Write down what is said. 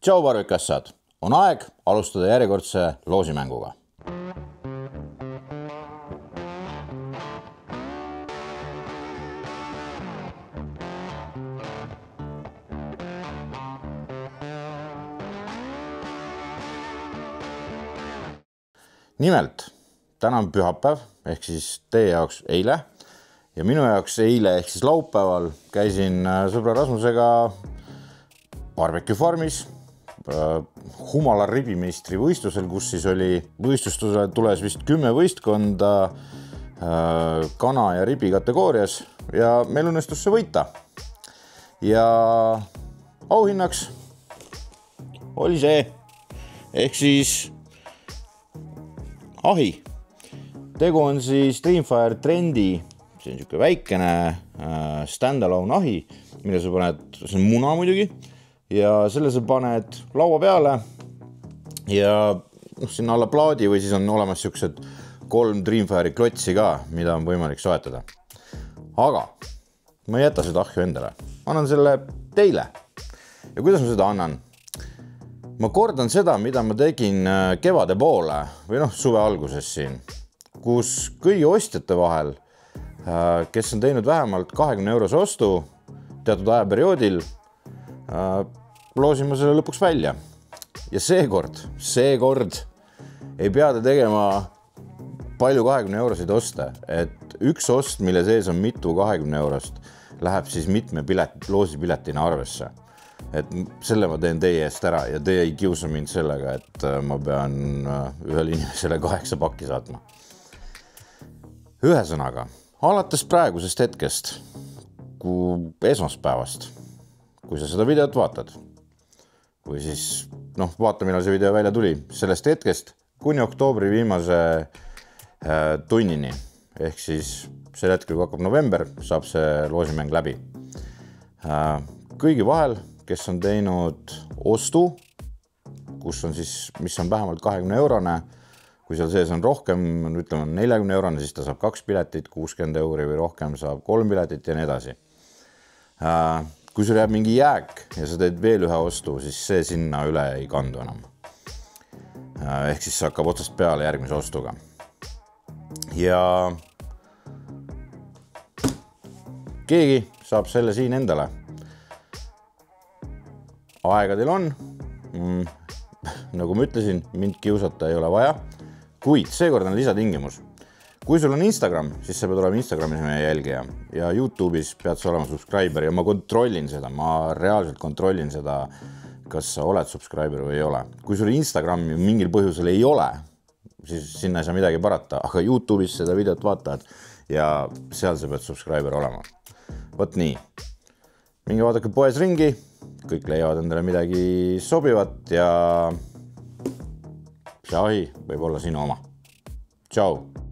Tšau parvikassad, on aeg alustada järjekordse loosimänguga. Nimelt, täna on pühapäev ehk siis teie jaoks eile ja minu jaoks eile ehk siis laupäeval käisin sõbra Rasmusega Barbecue Farmis Humala ribimeistri võistlusel, kus siis oli võistlustusele tules vist 10 võistkonda kana ja ribi kategoorias ja meil õnnestus see võita. Ja auhinnaks oli see ehk siis ahi. Tegu on siis Dreamfire Trendi, see on niisugune väikene stand-alone ahi, mille sa paned, see on muna muidugi, ja selle sa paned laua peale ja sinna alla plaadi või siis on olemas niisugused 3 Dreamfire'i klotsi ka, mida on võimalik soetada. Aga ma ei jäta seda ahju endale, annan selle teile. Ja kuidas ma seda annan? Ma kordan seda, mida ma tegin kevade poole või suve alguses siin, kus kõigi ostjate vahel, kes on teinud vähemalt 20 eurose ostu teatud ajaperioodil, loosin ma selle lõpuks välja. Ja seekord ei pea te tegema palju 20 eurosid oste, et üks ost, mille sees on mitu 20 eurost, läheb siis mitme loosipiletina arvesse. Et selle ma teen teie eest ära ja teie ei kiusa mind sellega, et ma pean ühele inimesele 8 pakki saatma. Ühesõnaga, alates praegusest hetkest, esmaspäevast, kui sa seda videot vaatad, või siis, vaata, millal see video välja tuli, sellest hetkest kuni oktoobri viimase tunnini, ehk siis sel hetkel, kui hakkab november, saab see loosimäng läbi. Kõigi vahel, kes on teinud ostu, kus on siis, mis on vähemalt 20 eurone, kui seal sees on rohkem, ütleme 40 eurone, siis ta saab 2 piletit, 60 euri või rohkem saab 3 piletit ja nii edasi. Kui sul jääb mingi jääk ja sa teed veel ühe ostu, siis see sinna üle ei kandu enam. Ehk siis see hakkab otsast peale järgmise ostuga. Ja keegi saab selle siin endale. Aega teil on. Nagu ma ütlesin, mind kiusata ei ole vaja. Kuid seekord on lisatingimus. Kui sul on Instagram, siis sa pead olema Instagramis meie jälgija ja YouTube'is pead sa olema subscriber ja ma kontrollin seda, ma reaalselt kontrollin seda, kas sa oled subscriber või ei ole. Kui sul Instagrami mingil põhjusel ei ole, siis sinna ei saa midagi parata, aga YouTube'is seda videot vaatad ja seal sa pead subscriber olema. Võt nii. Minge vaadake poes ringi, kõik leiavad endale midagi sobivat ja see ahi võib olla sinu oma. Tšau!